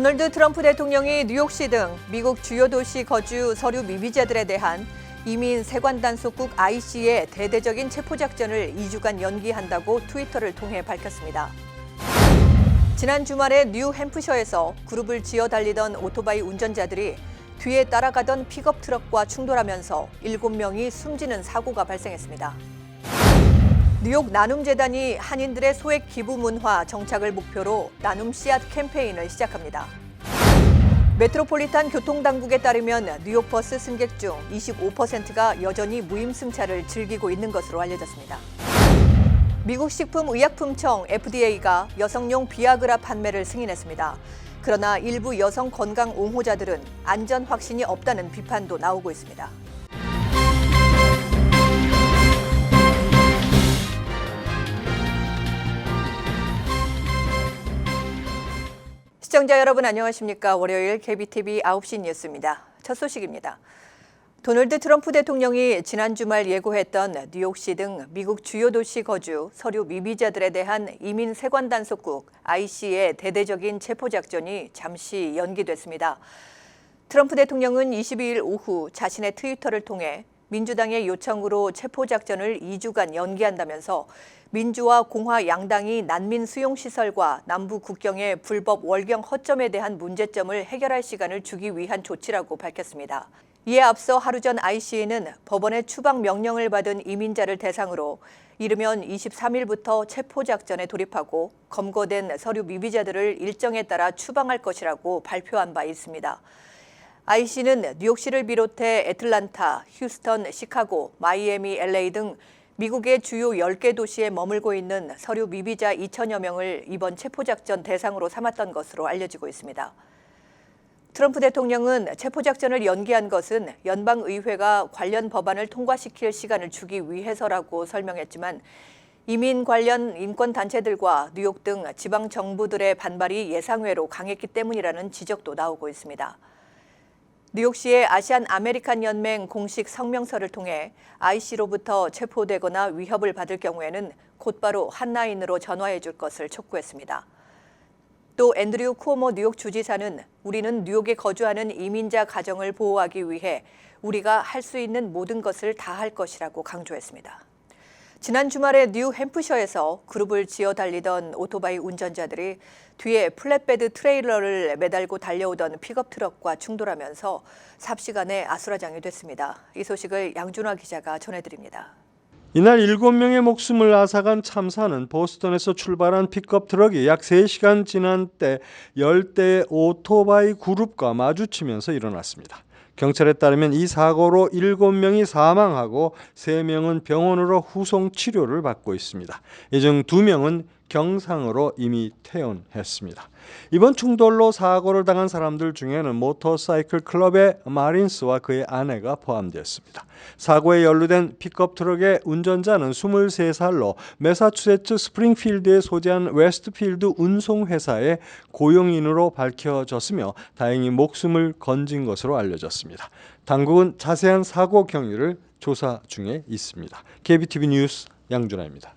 도널드 트럼프 대통령이 뉴욕시 등 미국 주요 도시 거주 서류 미비자들에 대한 이민 세관 단속국 IC의 대대적인 체포작전을 2주간 연기한다고 트위터를 통해 밝혔습니다. 지난 주말에 뉴햄프셔에서 그룹을 지어 달리던 오토바이 운전자들이 뒤에 따라가던 픽업 트럭과 충돌하면서 7명이 숨지는 사고가 발생했습니다. 뉴욕 나눔재단이 한인들의 소액 기부 문화 정착을 목표로 나눔 씨앗 캠페인을 시작합니다. 메트로폴리탄 교통당국에 따르면 뉴욕 버스 승객 중 25%가 여전히 무임승차를 즐기고 있는 것으로 알려졌습니다. 미국 식품의약품청 FDA가 여성용 비아그라 판매를 승인했습니다. 그러나 일부 여성 건강 옹호자들은 안전 확신이 없다는 비판도 나오고 있습니다. 시청자 여러분 안녕하십니까? 월요일 KBTV 9시 뉴스입니다. 첫 소식입니다. 도널드 트럼프 대통령이 지난 주말 예고했던 뉴욕시 등 미국 주요 도시 거주 서류 미비자들에 대한 이민 세관 단속국 IC의 대대적인 체포작전이 잠시 연기됐습니다. 트럼프 대통령은 22일 오후 자신의 트위터를 통해 민주당의 요청으로 체포작전을 2주간 연기한다면서 민주와 공화 양당이 난민 수용시설과 남부 국경의 불법 월경 허점에 대한 문제점을 해결할 시간을 주기 위한 조치라고 밝혔습니다. 이에 앞서 하루 전 IC는 법원의 추방 명령을 받은 이민자를 대상으로 이르면 23일부터 체포작전에 돌입하고 검거된 서류 미비자들을 일정에 따라 추방할 것이라고 발표한 바 있습니다. IC는 뉴욕시를 비롯해 애틀란타, 휴스턴, 시카고, 마이애미, LA 등 미국의 주요 10개 도시에 머물고 있는 서류 미비자 2천여 명을 이번 체포작전 대상으로 삼았던 것으로 알려지고 있습니다. 트럼프 대통령은 체포작전을 연기한 것은 연방의회가 관련 법안을 통과시킬 시간을 주기 위해서라고 설명했지만 이민 관련 인권단체들과 뉴욕 등 지방정부들의 반발이 예상외로 강했기 때문이라는 지적도 나오고 있습니다. 뉴욕시의 아시안 아메리칸 연맹 공식 성명서를 통해 IC로부터 체포되거나 위협을 받을 경우에는 곧바로 핫라인으로 전화해 줄 것을 촉구했습니다. 또 앤드류 쿠오모 뉴욕 주지사는 우리는 뉴욕에 거주하는 이민자 가정을 보호하기 위해 우리가 할 수 있는 모든 것을 다 할 것이라고 강조했습니다. 지난 주말에 뉴햄프셔에서 그룹을 지어 달리던 오토바이 운전자들이 뒤에 플랫베드 트레일러를 매달고 달려오던 픽업 트럭과 충돌하면서 삽시간에 아수라장이 됐습니다. 이 소식을 양준화 기자가 전해드립니다. 이날 7명의 목숨을 앗아간 참사는 보스턴에서 출발한 픽업 트럭이 약 3시간 지난 때 10대의 오토바이 그룹과 마주치면서 일어났습니다. 경찰에 따르면 이 사고로 7명이 사망하고 3명은 병원으로 후송 치료를 받고 있습니다. 이 중 2명은 경상으로 이미 퇴원했습니다. 이번 충돌로 사고를 당한 사람들 중에는 모터사이클 클럽의 마린스와 그의 아내가 포함되었습니다. 사고에 연루된 픽업 트럭의 운전자는 23살로 매사추세츠 스프링필드에 소재한 웨스트필드 운송회사의 고용인으로 밝혀졌으며 다행히 목숨을 건진 것으로 알려졌습니다. 당국은 자세한 사고 경위를 조사 중에 있습니다. KBTV 뉴스 양준하입니다.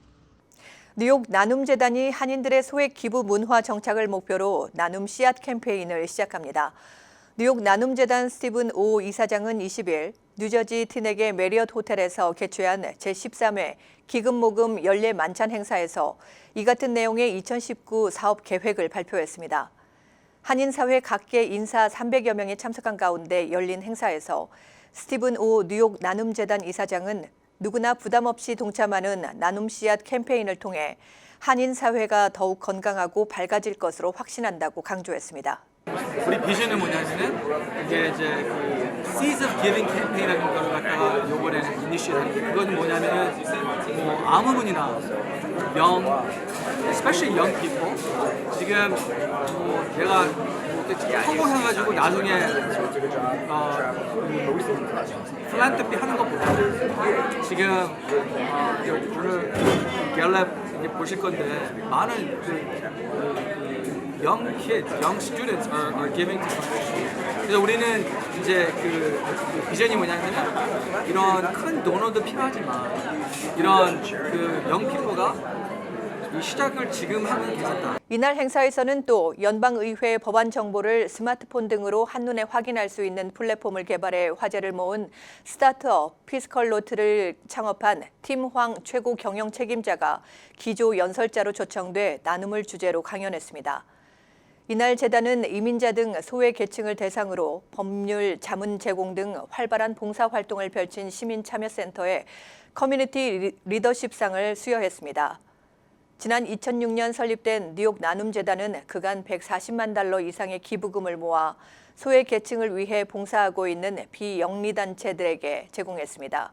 뉴욕 나눔재단이 한인들의 소액 기부 문화 정착을 목표로 나눔 씨앗 캠페인을 시작합니다. 뉴욕 나눔재단 스티븐 오 이사장은 20일 뉴저지 티넥의 메리엇 호텔에서 개최한 제13회 기금모금 연례 만찬 행사에서 이 같은 내용의 2019 사업 계획을 발표했습니다. 한인사회 각계 인사 300여 명이 참석한 가운데 열린 행사에서 스티븐 오 뉴욕 나눔재단 이사장은 누구나 부담 없이 동참하는 나눔 씨앗 캠페인을 통해 한인 사회가 더욱 건강하고 밝아질 것으로 확신한다고 강조했습니다. 우리 비전은 뭐냐면은 이게 이제 그 Seeds of Giving 캠페인이라는 걸 갖다가 요번에 이니시했는데 그건 뭐냐면은 뭐 아무 분이나 especially young people 지금 뭐 내가 성공해가지고 나중에 필란트피 하는 것보다 지금 오늘 갤럽 이제 보실 건데 많은 young kids, young students are giving to country. 그래서 우리는 이제 그 비전이 뭐냐면 이런 큰 도너도 필요하지만 이런 그 young people가 이 시작을 지금 하면 괜찮다. 이날 행사에서는 또 연방의회 법안 정보를 스마트폰 등으로 한눈에 확인할 수 있는 플랫폼을 개발해 화제를 모은 스타트업 피스컬노트를 창업한 팀 황 최고 경영 책임자가 기조 연설자로 초청돼 나눔을 주제로 강연했습니다. 이날 재단은 이민자 등 소외 계층을 대상으로 법률, 자문 제공 등 활발한 봉사활동을 펼친 시민참여센터에 커뮤니티 리더십상을 수여했습니다. 지난 2006년 설립된 뉴욕 나눔재단은 그간 140만 달러 이상의 기부금을 모아 소외 계층을 위해 봉사하고 있는 비영리단체들에게 제공했습니다.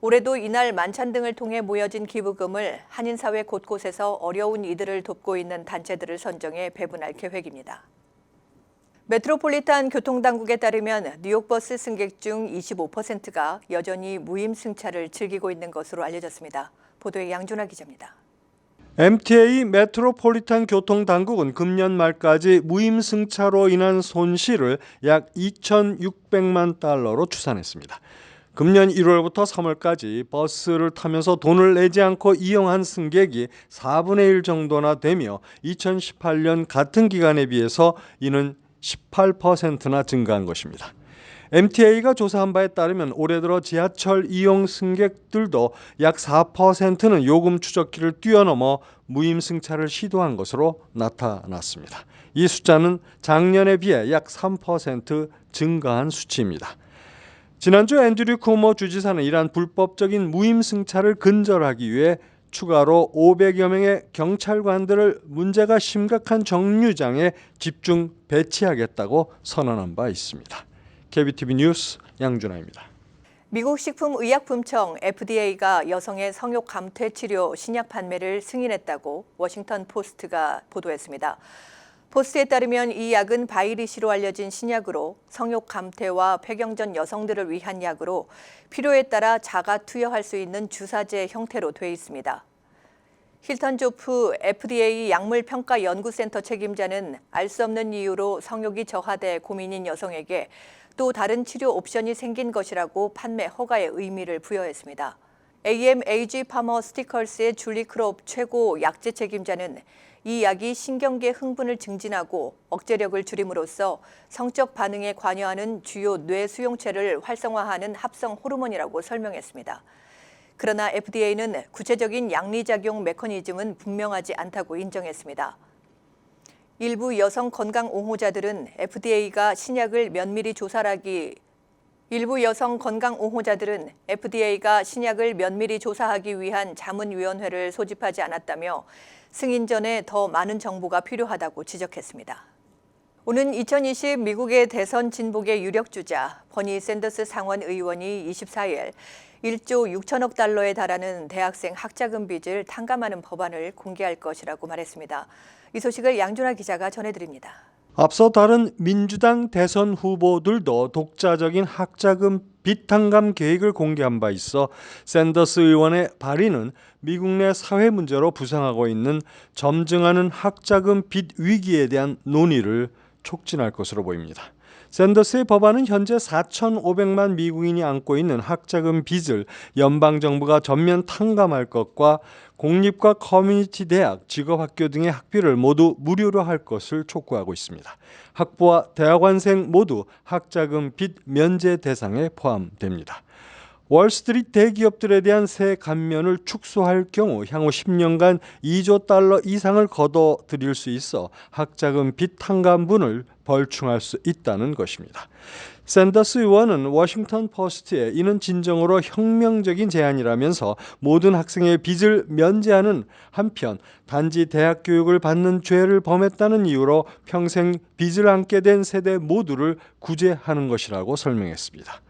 올해도 이날 만찬 등을 통해 모여진 기부금을 한인사회 곳곳에서 어려운 이들을 돕고 있는 단체들을 선정해 배분할 계획입니다. 메트로폴리탄 교통당국에 따르면 뉴욕 버스 승객 중 25%가 여전히 무임승차를 즐기고 있는 것으로 알려졌습니다. 보도에 양준하 기자입니다. MTA 메트로폴리탄 교통당국은 금년 말까지 무임승차로 인한 손실을 약 2,600만 달러로 추산했습니다. 금년 1월부터 3월까지 버스를 타면서 돈을 내지 않고 이용한 승객이 4분의 1 정도나 되며 2018년 같은 기간에 비해서 이는 18%나 증가한 것입니다. MTA가 조사한 바에 따르면 올해 들어 지하철 이용 승객들도 약 4%는 요금 추적기를 뛰어넘어 무임승차를 시도한 것으로 나타났습니다. 이 숫자는 작년에 비해 약 3% 증가한 수치입니다. 지난주 앤드류 쿠오모 주지사는 이러한 불법적인 무임승차를 근절하기 위해 추가로 500여 명의 경찰관들을 문제가 심각한 정류장에 집중 배치하겠다고 선언한 바 있습니다. KBTV 뉴스 양준하입니다. 미국 식품의약품청 FDA가 여성의 성욕 감퇴 치료 신약 판매를 승인했다고 워싱턴 포스트가 보도했습니다. 포스트에 따르면 이 약은 바이리시로 알려진 신약으로 성욕 감퇴와 폐경전 여성들을 위한 약으로 필요에 따라 자가 투여할 수 있는 주사제 형태로 돼 있습니다. 힐턴 조프 FDA 약물평가연구센터 책임자는 알 수 없는 이유로 성욕이 저하돼 고민인 여성에게 또 다른 치료 옵션이 생긴 것이라고 판매 허가의 의미를 부여했습니다. AMAG 파머스티컬스의 줄리 크롭 최고 약제 책임자는 이 약이 신경계 흥분을 증진하고 억제력을 줄임으로써 성적 반응에 관여하는 주요 뇌 수용체를 활성화하는 합성 호르몬이라고 설명했습니다. 그러나 FDA는 구체적인 양리작용 메커니즘은 분명하지 않다고 인정했습니다. 일부 여성 건강 옹호자들은 FDA가 신약을 면밀히 조사하기 위한 자문위원회를 소집하지 않았다며 승인 전에 더 많은 정보가 필요하다고 지적했습니다. 오는 2020 미국의 대선 진복의 유력 주자 버니 샌더스 상원 의원이 24일 1조 6천억 달러에 달하는 대학생 학자금 빚을 탕감하는 법안을 공개할 것이라고 말했습니다. 이 소식을 양준하 기자가 전해드립니다. 앞서 다른 민주당 대선 후보들도 독자적인 학자금 빚 탕감 계획을 공개한 바 있어 샌더스 의원의 발의는 미국 내 사회 문제로 부상하고 있는 점증하는 학자금 빚 위기에 대한 논의를 촉진할 것으로 보입니다. 샌더스의 법안은 현재 4,500만 미국인이 안고 있는 학자금 빚을 연방정부가 전면 탕감할 것과 공립과 커뮤니티 대학, 직업학교 등의 학비를 모두 무료로 할 것을 촉구하고 있습니다. 학부와 대학원생 모두 학자금 빚 면제 대상에 포함됩니다. 월스트리트 대기업들에 대한 세 감면을 축소할 경우 향후 10년간 2조 달러 이상을 거둬들일 수 있어 학자금 빚 탕감분을 벌충할 수 있다는 것입니다. 샌더스 의원은 워싱턴 포스트에 이는 진정으로 혁명적인 제안이라면서 모든 학생의 빚을 면제하는 한편 단지 대학 교육을 받는 죄를 범했다는 이유로 평생 빚을 안게 된 세대 모두를 구제하는 것이라고 설명했습니다.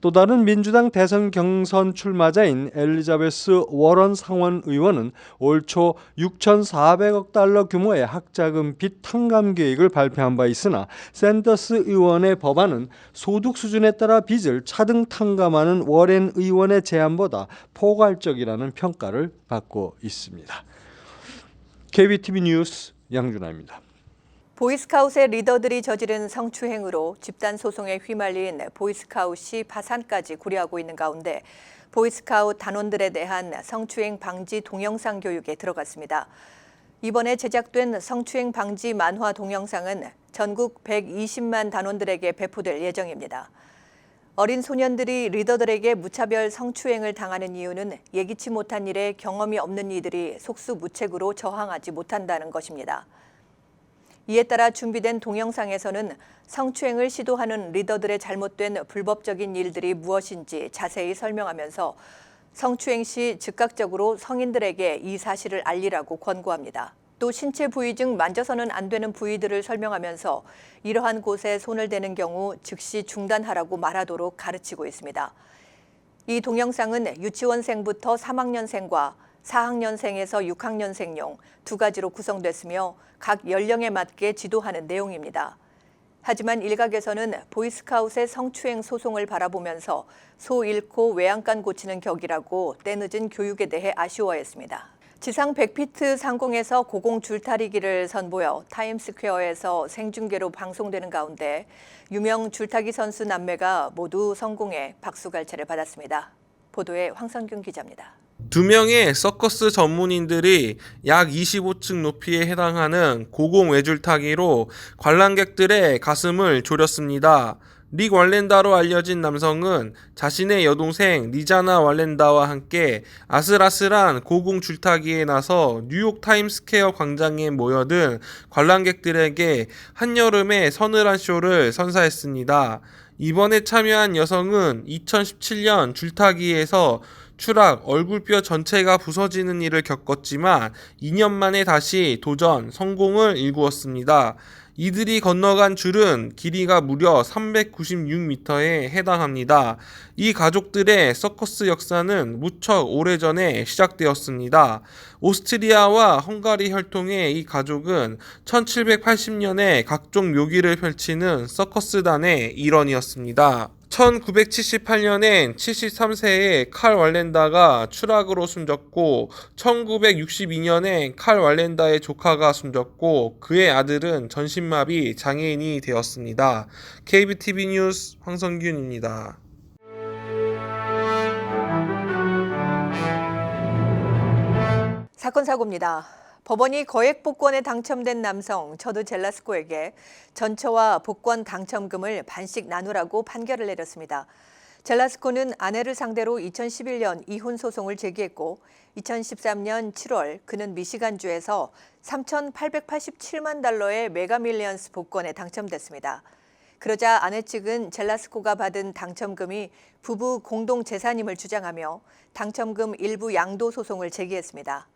또 다른 민주당 대선 경선 출마자인 엘리자베스 워런 상원 의원은 올 초 6,400억 달러 규모의 학자금 빚 탕감 계획을 발표한 바 있으나 샌더스 의원의 법안은 소득 수준에 따라 빚을 차등 탕감하는 워렌 의원의 제안보다 포괄적이라는 평가를 받고 있습니다. KBTV 뉴스 양준하입니다. 보이스카웃의 리더들이 저지른 성추행으로 집단 소송에 휘말린 보이스카웃이 파산까지 고려하고 있는 가운데 보이스카웃 단원들에 대한 성추행 방지 동영상 교육에 들어갔습니다. 이번에 제작된 성추행 방지 만화 동영상은 전국 120만 단원들에게 배포될 예정입니다. 어린 소년들이 리더들에게 무차별 성추행을 당하는 이유는 예기치 못한 일에 경험이 없는 이들이 속수무책으로 저항하지 못한다는 것입니다. 이에 따라 준비된 동영상에서는 성추행을 시도하는 리더들의 잘못된 불법적인 일들이 무엇인지 자세히 설명하면서 성추행 시 즉각적으로 성인들에게 이 사실을 알리라고 권고합니다. 또 신체 부위 중 만져서는 안 되는 부위들을 설명하면서 이러한 곳에 손을 대는 경우 즉시 중단하라고 말하도록 가르치고 있습니다. 이 동영상은 유치원생부터 3학년생과 4학년생에서 6학년생용 두 가지로 구성됐으며 각 연령에 맞게 지도하는 내용입니다. 하지만 일각에서는 보이스카웃의 성추행 소송을 바라보면서 소 잃고 외양간 고치는 격이라고 때늦은 교육에 대해 아쉬워했습니다. 지상 100피트 상공에서 고공 줄타기기를 선보여 타임스퀘어에서 생중계로 방송되는 가운데 유명 줄타기 선수 남매가 모두 성공해 박수갈채를 받았습니다. 보도에 황선균 기자입니다. 2명의 서커스 전문인들이 약 25층 높이에 해당하는 고공 외줄타기로 관람객들의 가슴을 졸였습니다. 릭 왈렌다로 알려진 남성은 자신의 여동생 리자나 왈렌다와 함께 아슬아슬한 고공 줄타기에 나서 뉴욕 타임스퀘어 광장에 모여든 관람객들에게 한여름의 서늘한 쇼를 선사했습니다. 이번에 참여한 여성은 2017년 줄타기에서 추락, 얼굴뼈 전체가 부서지는 일을 겪었지만 2년 만에 다시 도전, 성공을 일구었습니다. 이들이 건너간 줄은 길이가 무려 396m에 해당합니다. 이 가족들의 서커스 역사는 무척 오래전에 시작되었습니다. 오스트리아와 헝가리 혈통의 이 가족은 1780년에 각종 묘기를 펼치는 서커스단의 일원이었습니다. 1978년엔 73세의 칼 왈렌다가 추락으로 숨졌고 1962년에 칼 왈렌다의 조카가 숨졌고 그의 아들은 전신마비 장애인이 되었습니다. KBTV 뉴스 황성균입니다. 사건 사고입니다. 법원이 거액 복권에 당첨된 남성 저드 젤라스코에게 전처와 복권 당첨금을 반씩 나누라고 판결을 내렸습니다. 젤라스코는 아내를 상대로 2011년 이혼 소송을 제기했고 2013년 7월 그는 미시간주에서 3,887만 달러의 메가밀리언스 복권에 당첨됐습니다. 그러자 아내 측은 젤라스코가 받은 당첨금이 부부 공동 재산임을 주장하며 당첨금 일부 양도 소송을 제기했습니다.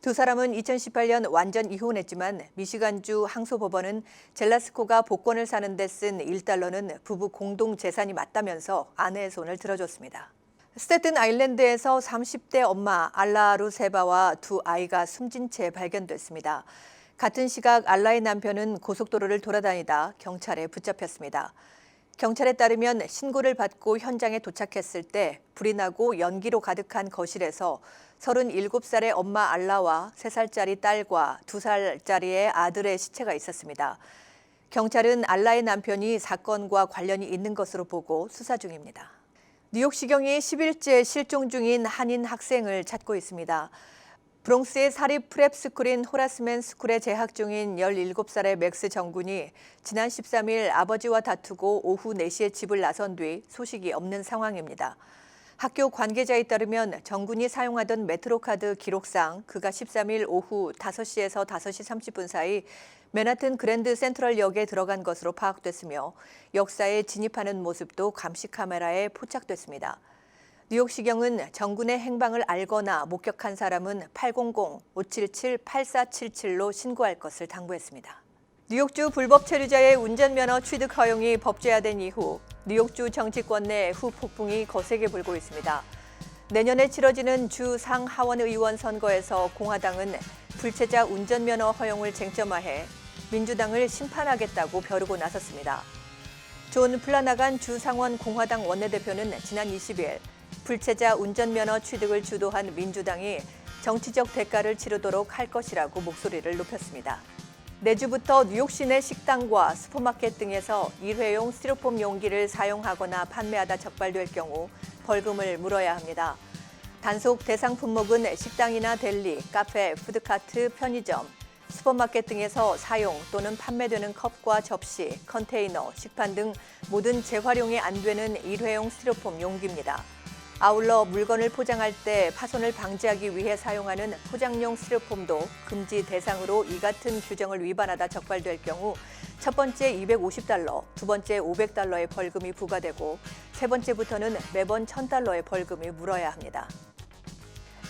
두 사람은 2018년 완전 이혼했지만 미시간주 항소법원은 젤라스코가 복권을 사는 데 쓴 $1는 부부 공동 재산이 맞다면서 아내의 손을 들어줬습니다. 스태튼 아일랜드에서 30대 엄마 알라 루세바와 두 아이가 숨진 채 발견됐습니다. 같은 시각 알라의 남편은 고속도로를 돌아다니다 경찰에 붙잡혔습니다. 경찰에 따르면 신고를 받고 현장에 도착했을 때 불이 나고 연기로 가득한 거실에서 37살의 엄마 알라와 3살짜리 딸과 2살짜리의 아들의 시체가 있었습니다. 경찰은 알라의 남편이 사건과 관련이 있는 것으로 보고 수사 중입니다. 뉴욕시경이 10일째 실종 중인 한인 학생을 찾고 있습니다. 브롱스의 사립 프랩스쿨인 호라스맨 스쿨에 재학 중인 17살의 맥스 정군이 지난 13일 아버지와 다투고 오후 4시에 집을 나선 뒤 소식이 없는 상황입니다. 학교 관계자에 따르면 정군이 사용하던 메트로카드 기록상 그가 13일 오후 5시에서 5시 30분 사이 맨하튼 그랜드 센트럴역에 들어간 것으로 파악됐으며 역사에 진입하는 모습도 감시 카메라에 포착됐습니다. 뉴욕시경은 정군의 행방을 알거나 목격한 사람은 800-577-8477로 신고할 것을 당부했습니다. 뉴욕주 불법 체류자의 운전면허 취득 허용이 법제화된 이후 뉴욕주 정치권 내 후폭풍이 거세게 불고 있습니다. 내년에 치러지는 주 상하원 의원 선거에서 공화당은 불체자 운전면허 허용을 쟁점화해 민주당을 심판하겠다고 벼르고 나섰습니다. 존 플라나간 주 상원 공화당 원내대표는 지난 20일 불체자 운전면허 취득을 주도한 민주당이 정치적 대가를 치르도록 할 것이라고 목소리를 높였습니다. 내주부터 뉴욕 시내 식당과 슈퍼마켓 등에서 일회용 스티로폼 용기를 사용하거나 판매하다 적발될 경우 벌금을 물어야 합니다. 단속 대상 품목은 식당이나 델리, 카페, 푸드카트, 편의점, 슈퍼마켓 등에서 사용 또는 판매되는 컵과 접시, 컨테이너, 식판 등 모든 재활용이 안 되는 일회용 스티로폼 용기입니다. 아울러 물건을 포장할 때 파손을 방지하기 위해 사용하는 포장용 스티로폼도 금지 대상으로 이 같은 규정을 위반하다 적발될 경우 첫 번째 $250, 두 번째 $500의 벌금이 부과되고 세 번째부터는 매번 $1,000의 벌금이 물어야 합니다.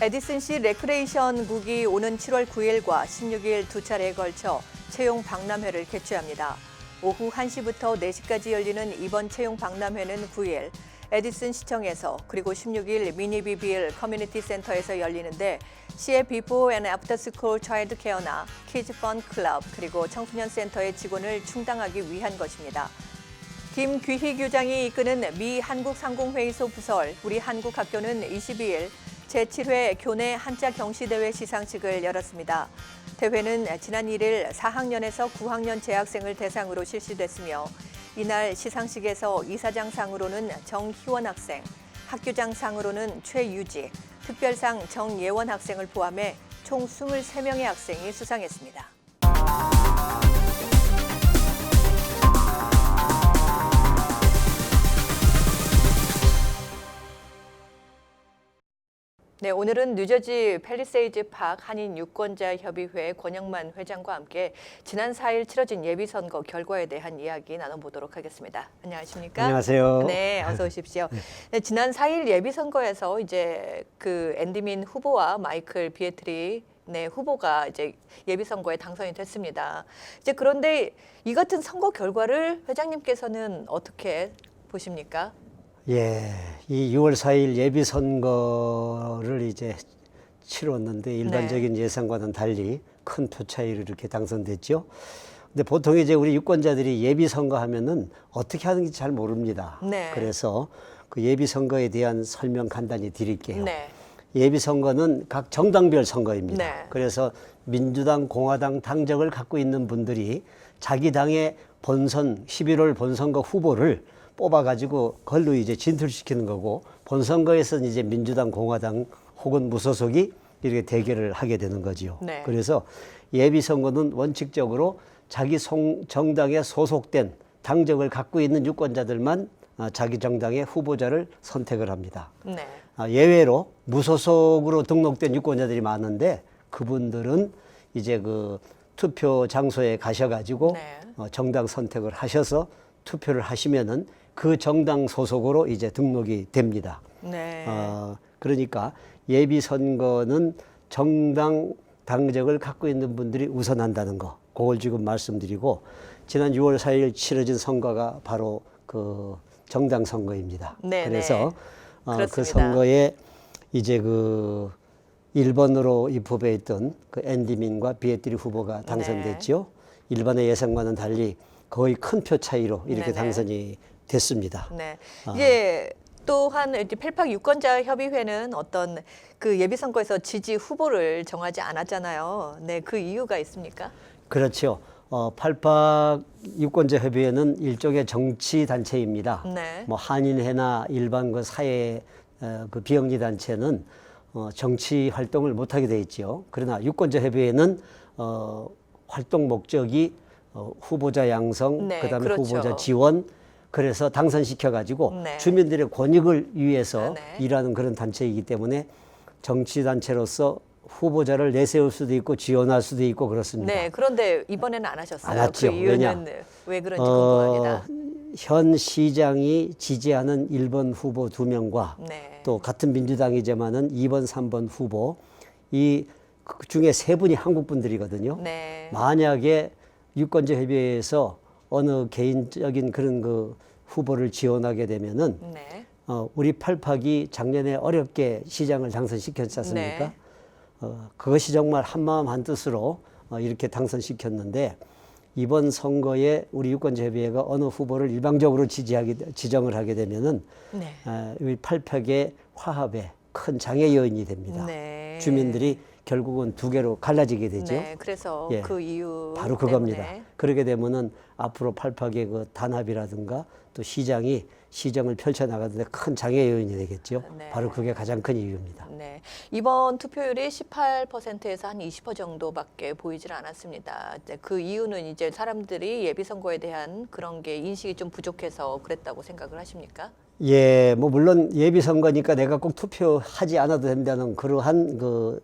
에디슨시 레크레이션국이 오는 7월 9일과 16일 두 차례에 걸쳐 채용 박람회를 개최합니다. 오후 1시부터 4시까지 열리는 이번 채용 박람회는 9일 에디슨 시청에서 그리고 16일 미니비빌 커뮤니티 센터에서 열리는데 시의 비포 앤 애프터 스쿨 차일드 케어나 키즈 펀 클럽 그리고 청소년 센터의 직원을 충당하기 위한 것입니다. 김귀희 교장이 이끄는 미 한국상공회의소 부설 우리 한국학교는 22일 제7회 교내 한자 경시대회 시상식을 열었습니다. 대회는 지난 1일 4학년에서 9학년 재학생을 대상으로 실시됐으며 이날 시상식에서 이사장상으로는 정희원 학생, 학교장상으로는 최유지, 특별상 정예원 학생을 포함해 총 23명의 학생이 수상했습니다. 네, 오늘은 뉴저지 팰리세이드 팍 한인 유권자 협의회 권영만 회장과 함께 지난 4일 치러진 예비선거 결과에 대한 이야기 나눠보도록 하겠습니다. 안녕하십니까? 안녕하세요. 네, 어서 오십시오. 네, 지난 4일 예비선거에서 이제 그 앤디민 후보와 마이클 비에트리 후보가 이제 예비선거에 당선이 됐습니다. 이제 그런데 이 같은 선거 결과를 회장님께서는 어떻게 보십니까? 예, 이 6월 4일 예비 선거를 이제 치렀는데 일반적인 예상과는 달리 큰 표 차이로 이렇게 당선됐죠. 근데 보통 이제 우리 유권자들이 예비 선거 하면은 어떻게 하는지 잘 모릅니다. 네. 그래서 그 예비 선거에 대한 설명 간단히 드릴게요. 네. 예비 선거는 각 정당별 선거입니다. 네. 그래서 민주당, 공화당 당적을 갖고 있는 분들이 자기 당의 본선 11월 본선거 후보를 뽑아가지고 그걸로 이제 진출시키는 거고 본선거에서는 이제 민주당, 공화당 혹은 무소속이 이렇게 대결을 하게 되는 거지요. 네. 그래서 예비 선거는 원칙적으로 자기 정당에 소속된 당적을 갖고 있는 유권자들만 자기 정당의 후보자를 선택을 합니다. 네. 예외로 무소속으로 등록된 유권자들이 많은데 그분들은 이제 그 투표 장소에 가셔가지고 네. 정당 선택을 하셔서 투표를 하시면은 그 정당 소속으로 이제 등록이 됩니다. 네. 그러니까 예비 선거는 정당 당적을 갖고 있는 분들이 우선한다는 거, 그걸 지금 말씀드리고 지난 6월 4일 치러진 선거가 바로 그 정당 선거입니다. 네, 그래서 네. 그 그렇습니다. 선거에 이제 그 1번으로 입후보에 있던 그 앤디민과 비에트리 후보가 당선됐죠. 일반의 예상과는 달리 거의 큰 표 차이로 이렇게 네네. 당선이 됐습니다. 네. 이제 또한 이제 펠팍 유권자 협의회는 어떤 그 예비 선거에서 지지 후보를 정하지 않았잖아요. 네, 그 이유가 있습니까? 그렇죠. 팔팍 유권자 협의회는 일종의 정치 단체입니다. 네. 뭐 한인회나 일반 그 사회 그 비영리 단체는 정치 활동을 못 하게 돼 있죠. 그러나 유권자 협의회는 활동 목적이 후보자 양성, 네, 그다음에 그렇죠. 후보자 지원, 그래서 당선시켜 가지고 네. 주민들의 권익을 위해서 네. 일하는 그런 단체이기 때문에 정치 단체로서 후보자를 내세울 수도 있고 지원할 수도 있고 그렇습니다. 네. 그런데 이번에는 안 하셨어요. 안 했죠. 그 이유는 왜 그런지 궁금합니다. 현 시장이 지지하는 1번 후보 2명과 네. 또 같은 민주당이지만은 2번, 3번 후보 이 그 중에 3분이 한국 분들이거든요. 네. 만약에 유권자 협의회에서 어느 개인적인 그런 그 후보를 지원하게 되면은 네. 우리 팔팍이 작년에 어렵게 시장을 당선시켰지 않습니까? 네. 그것이 정말 한마음 한뜻으로 이렇게 당선시켰는데 이번 선거에 우리 유권자협의회가 어느 후보를 일방적으로 지정을 하게 되면은 네. 우리 팔팍의 화합에 큰 장애 요인이 됩니다. 네. 네. 주민들이 결국은 두 개로 갈라지게 되죠. 네, 그래서 예, 그 이유 바로 그겁니다. 때문에. 그렇게 되면은 앞으로 팔팍의 그 단합이라든가 또 시장이 시정을 펼쳐나가는데 큰 장애 요인이 되겠죠. 네. 바로 그게 가장 큰 이유입니다. 네, 이번 투표율이 18%에서 한 20% 정도밖에 보이질 않았습니다. 이제 그 이유는 이제 사람들이 예비 선거에 대한 그런 게 인식이 좀 부족해서 그랬다고 생각을 하십니까? 예, 뭐 물론 예비 선거니까 내가 꼭 투표하지 않아도 된다는 그러한 그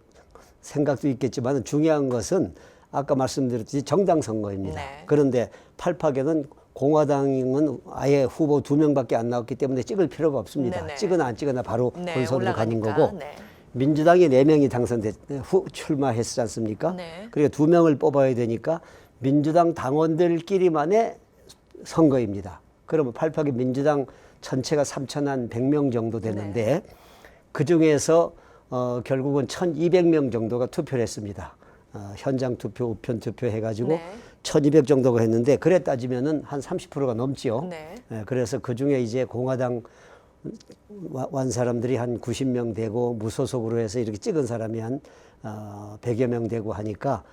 생각도 있겠지만 중요한 것은 아까 말씀드렸듯이 정당 선거입니다. 네. 그런데 팔팍에는 공화당은 아예 후보 2명밖에 안 나왔기 때문에 찍을 필요가 없습니다. 네네. 찍거나 안 찍거나 바로 네, 본선으로 가는 올라가니까. 거고 네. 민주당이 4명이 출마했지 않습니까? 네. 그러니까 2명을 뽑아야 되니까 민주당 당원들끼리만의 선거입니다. 그러면 팔팍의 민주당 전체가 3,100명 정도 되는데 네. 그중에서 결국은 1,200명 정도가 투표를 했습니다. 현장 투표, 우편 투표 해가지고 네. 1,200 정도가 했는데 그래 따지면은 한 30%가 넘지요. 네. 그래서 그 중에 이제 공화당 완 사람들이 한 90명 되고 무소속으로 해서 이렇게 찍은 사람이 한 100여 명 되고 하니까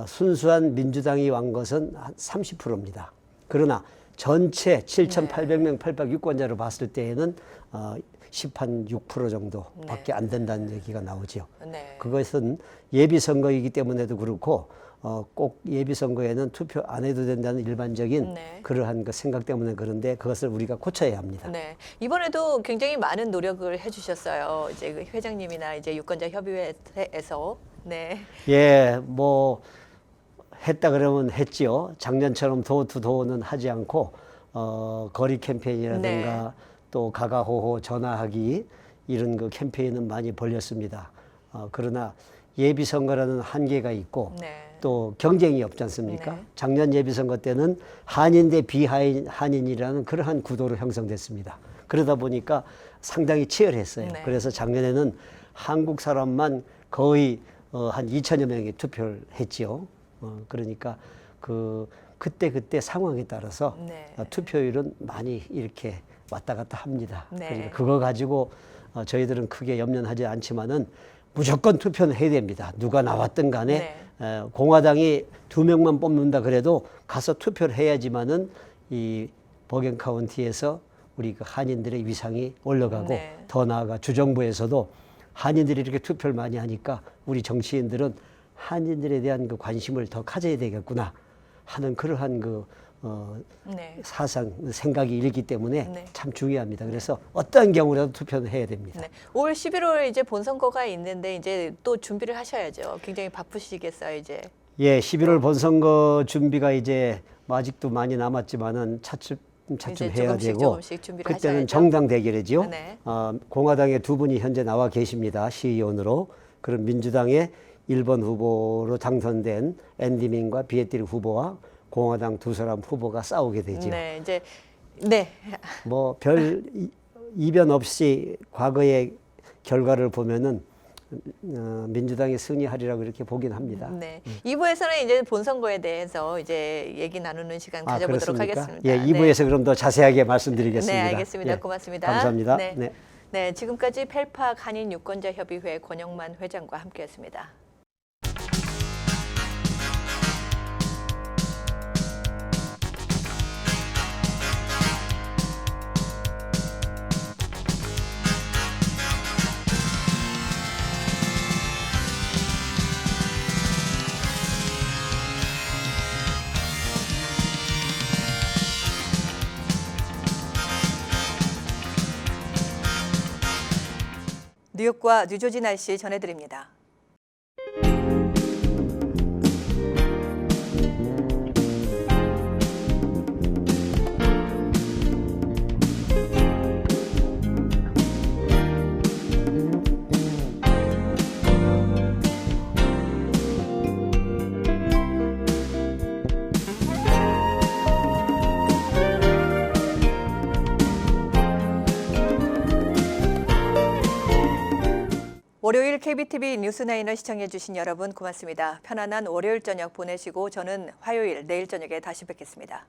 순수한 민주당이 완 것은 한 30%입니다. 그러나 전체 7,800명 팔팍 유권자로 봤을 때에는 16% 정도밖에 안 된다는 얘기가 나오죠. 네. 그것은 예비 선거이기 때문에도 그렇고 꼭 예비 선거에는 투표 안 해도 된다는 일반적인 네. 그러한 그 생각 때문에 그런데 그것을 우리가 고쳐야 합니다. 네, 이번에도 굉장히 많은 노력을 해주셨어요. 이제 그 회장님이나 이제 유권자 협의회에서. 네. 예, 뭐 했다 그러면 했지요. 작년처럼 도어투도어는 하지 않고 거리 캠페인이라든가 네. 또 가가호호 전화하기 이런 그 캠페인은 많이 벌렸습니다. 그러나 예비 선거라는 한계가 있고 네. 또 경쟁이 없지 않습니까? 네. 작년 예비 선거 때는 한인 대 비한인이라는 그러한 구도로 형성됐습니다. 그러다 보니까 상당히 치열했어요. 네. 그래서 작년에는 한국 사람만 거의 한 2천여 명이 투표를 했지요. 그러니까 그때 상황에 따라서 네. 투표율은 많이 이렇게 왔다 갔다 합니다. 네. 그러니까 그거 가지고 저희들은 크게 염려하지 않지만은 무조건 투표는 해야 됩니다. 누가 나왔든 간에 공화당이 2명만 뽑는다 그래도 가서 투표를 해야지만은 이 버겐 카운티에서 우리 그 한인들의 위상이 올라가고 네. 더 나아가 주정부에서도 한인들이 이렇게 투표를 많이 하니까 우리 정치인들은 한인들에 대한 그 관심을 더 가져야 되겠구나 하는 그러한 그 네. 사상, 생각이 일기 때문에 네. 참 중요합니다. 그래서 어떠한 경우라도 투표는 해야 됩니다. 네. 올 11월 이제 본선거가 있는데 이제 또 준비를 하셔야죠. 굉장히 바쁘시겠어요, 이제. 예, 11월 본선거 준비가 이제 뭐 아직도 많이 남았지만은 차츰 이제 해야 되고 조금씩 준비를 그때는 하셔야죠. 정당 대결이죠. 네. 공화당의 2분이 현재 나와 계십니다. 시의원으로. 그럼 민주당의 1번 후보로 당선된 앤디민과 비에티르 후보와 공화당 2사람 후보가 싸우게 되죠. 네, 이제 네. 뭐 별 이변 없이 과거의 결과를 보면은 민주당이 승리하리라고 이렇게 보긴 합니다. 네. 2부에서는 이제 본선거에 대해서 이제 얘기 나누는 시간 가져보도록 그렇습니까? 하겠습니다. 예, 2부에서 그럼 더 자세하게 말씀드리겠습니다. 네, 알겠습니다. 예, 고맙습니다. 감사합니다. 네. 네. 네, 지금까지 펠팍 한인 유권자 협의회 권영만 회장과 함께했습니다. 뉴욕과 뉴저지 날씨 전해드립니다. 월요일 KBTV 뉴스나인을 시청해주신 여러분 고맙습니다. 편안한 월요일 저녁 보내시고 저는 화요일 내일 저녁에 다시 뵙겠습니다.